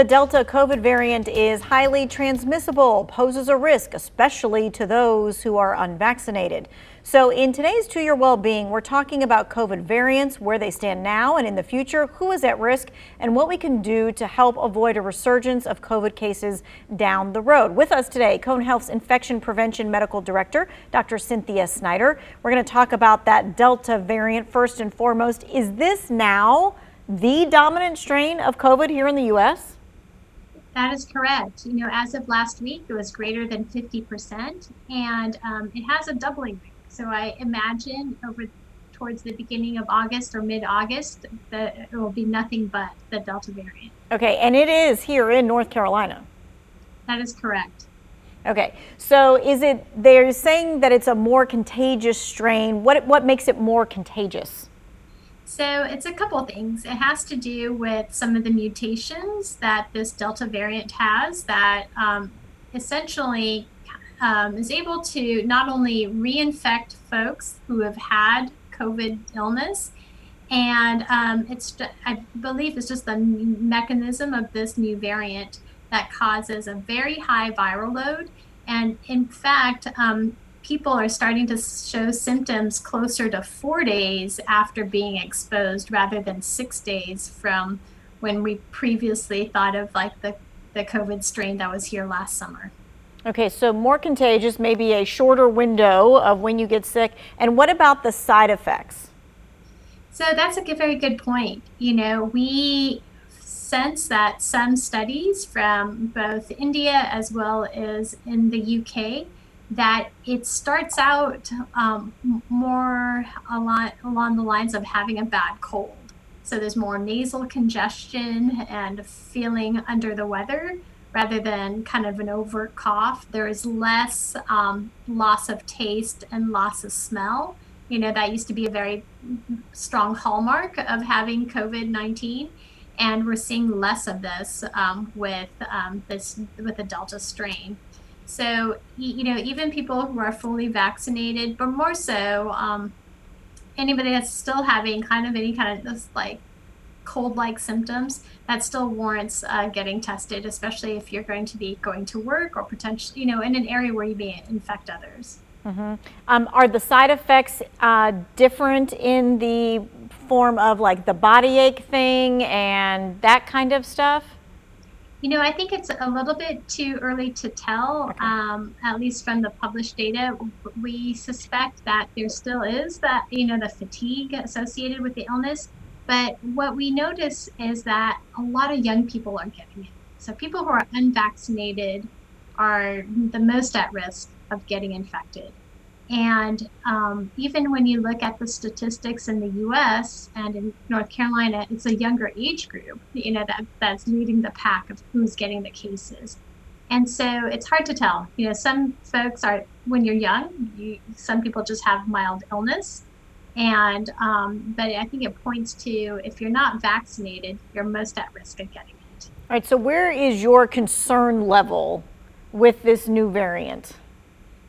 The Delta COVID variant is highly transmissible, poses a risk, especially to those who are unvaccinated. So in today's To Your Well-Being, we're talking about COVID variants, where they stand now and in the future, who is at risk, and what we can do to help avoid a resurgence of COVID cases down the road. With us today, Cone Health's Infection Prevention Medical Director, Dr. Cynthia Snyder. We're going to talk about that Delta variant first and foremost. Is this now the dominant strain of COVID here in the U.S.? That is correct. As of last week, it was greater than 50%, and it has a doubling rate. So I imagine over towards the beginning of August or mid-August that it will be nothing but the Delta variant. Okay, and it is here in North Carolina. That is correct. Okay, so they're saying that it's a more contagious strain. What makes it more contagious? So it's a couple things. It has to do with some of the mutations that this Delta variant has that essentially is able to not only reinfect folks who have had COVID illness, and I believe it's just the mechanism of this new variant that causes a very high viral load. And in fact, people are starting to show symptoms closer to 4 days after being exposed rather than 6 days from when we previously thought of like the COVID strain that was here last summer. Okay, so more contagious, maybe a shorter window of when you get sick. And what about the side effects? So that's a very good point. We sense that some studies from both India as well as in the UK, that it starts out more along the lines of having a bad cold. So there's more nasal congestion and feeling under the weather rather than kind of an overt cough. There is less loss of taste and loss of smell. That used to be a very strong hallmark of having COVID-19. And we're seeing less of this with the Delta strain. So, even people who are fully vaccinated, but more so anybody that's still having any kind of this like cold-like symptoms, that still warrants getting tested, especially if you're going to be going to work or potentially, in an area where you may infect others. Mm-hmm. Are the side effects different in the form of like the body ache thing and that kind of stuff? I think it's a little bit too early to tell. Okay. At least from the published data, we suspect that there still is that, the fatigue associated with the illness. But what we notice is that a lot of young people are getting it. So people who are unvaccinated are the most at risk of getting infected. And even when you look at the statistics in the U.S. and in North Carolina, it's a younger age group, that's leading the pack of who's getting the cases. And so it's hard to tell. Some folks are, when you're young, some people just have mild illness. And but I think it points to, if you're not vaccinated, you're most at risk of getting it. All right, so where is your concern level with this new variant?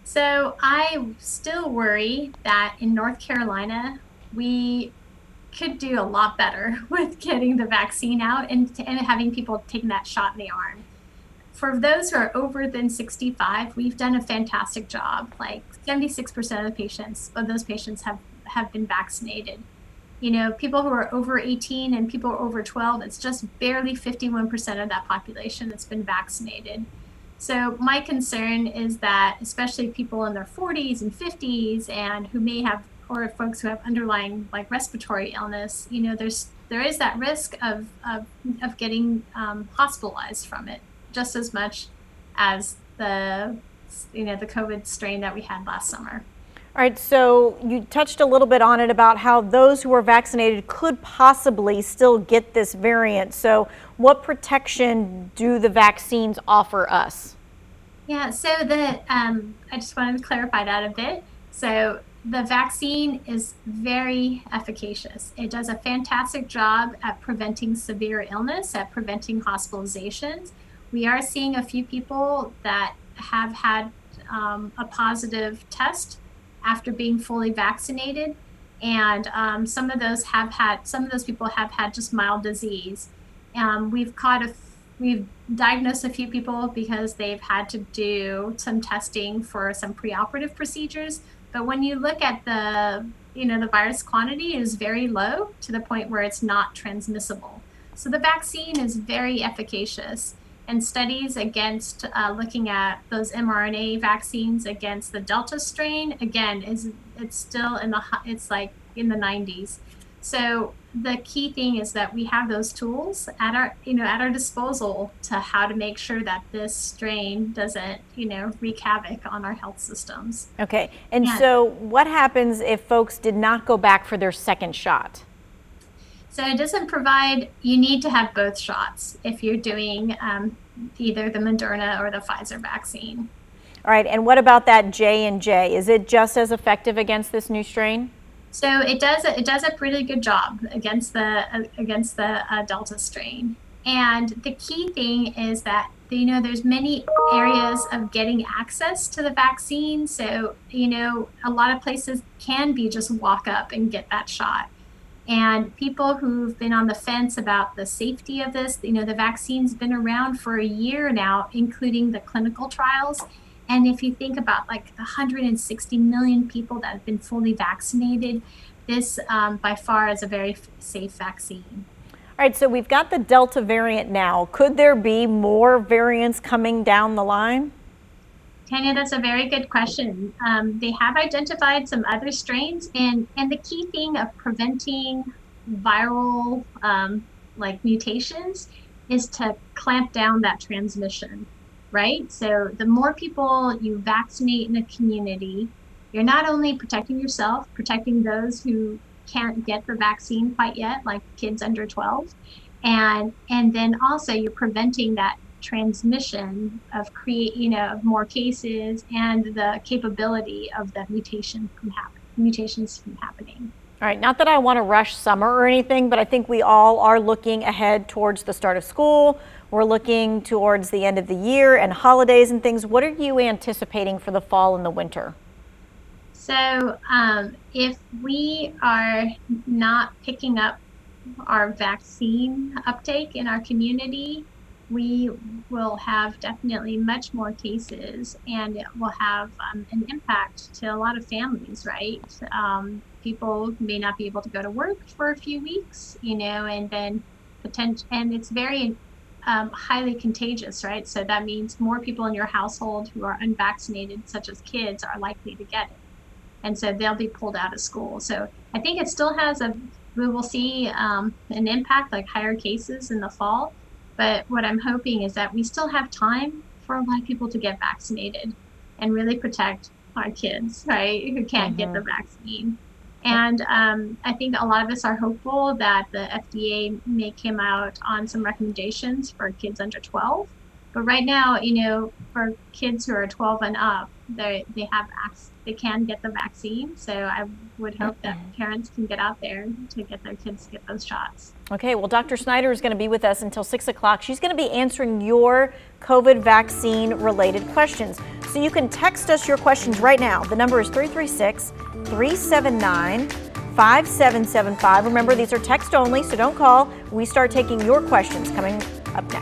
So I still worry that in North Carolina, we could do a lot better with getting the vaccine out and having people taking that shot in the arm. For those who are over than 65, we've done a fantastic job. Like 76% of those patients have been vaccinated. People who are over 18 and people who are over 12, it's just barely 51% of that population that's been vaccinated. So my concern is that, especially people in their 40s and 50s and who may have, or folks who have underlying like respiratory illness, there is that risk of getting hospitalized from it just as much as the COVID strain that we had last summer. All right, so you touched a little bit on it about how those who are vaccinated could possibly still get this variant. So what protection do the vaccines offer us? Yeah, so I just wanted to clarify that a bit. So the vaccine is very efficacious. It does a fantastic job at preventing severe illness, at preventing hospitalizations. We are seeing a few people that have had a positive test after being fully vaccinated, and some of those people have had just mild disease. We've caught we've diagnosed a few people because they've had to do some testing for some preoperative procedures. But when you look at the virus quantity is very low to the point where it's not transmissible. So the vaccine is very efficacious. And studies against looking at those mRNA vaccines against the Delta strain, again, it's still it's like in the 90s. So the key thing is that we have those tools at our disposal to how to make sure that this strain doesn't, wreak havoc on our health systems. Okay. And so what happens if folks did not go back for their second shot? So it doesn't provide, you need to have both shots if you're doing either the Moderna or the Pfizer vaccine. All right. And what about that J&J? Is it just as effective against this new strain? So it does a pretty good job against the Delta strain. And the key thing is that there's many areas of getting access to the vaccine. So a lot of places can be just walk up and get that shot. And people who've been on the fence about the safety of this, the vaccine's been around for a year now, including the clinical trials. And if you think about like the 160 million people that have been fully vaccinated, this by far is a very safe vaccine. All right, so we've got the Delta variant now. Could there be more variants coming down the line? Tanya, that's a very good question. They have identified some other strains, and the key thing of preventing viral mutations is to clamp down that transmission, right? So the more people you vaccinate in a community, you're not only protecting yourself, protecting those who can't get the vaccine quite yet, like kids under 12, and then also you're preventing that transmission of more cases and the capability of the mutations from happening. All right, not that I want to rush summer or anything, but I think we all are looking ahead towards the start of school. We're looking towards the end of the year and holidays and things. What are you anticipating for the fall and the winter? So if we are not picking up our vaccine uptake in our community, we will have definitely much more cases, and it will have an impact to a lot of families, right? People may not be able to go to work for a few weeks, and then and it's very highly contagious, right? So that means more people in your household who are unvaccinated, such as kids, are likely to get it. And so they'll be pulled out of school. So I think it still has we will see an impact, like higher cases in the fall. But what I'm hoping is that we still have time for a lot of people to get vaccinated and really protect our kids, right, who can't get the vaccine. And I think a lot of us are hopeful that the FDA may come out on some recommendations for kids under 12. But right now, for kids who are 12 and up, they can get the vaccine. So I would hope that parents can get out there to get their kids to get those shots. Okay, well, Dr. Snyder is going to be with us until 6 o'clock. She's going to be answering your COVID vaccine related questions. So you can text us your questions right now. The number is 336-379-5775. Remember, these are text only, so don't call. We start taking your questions coming up next.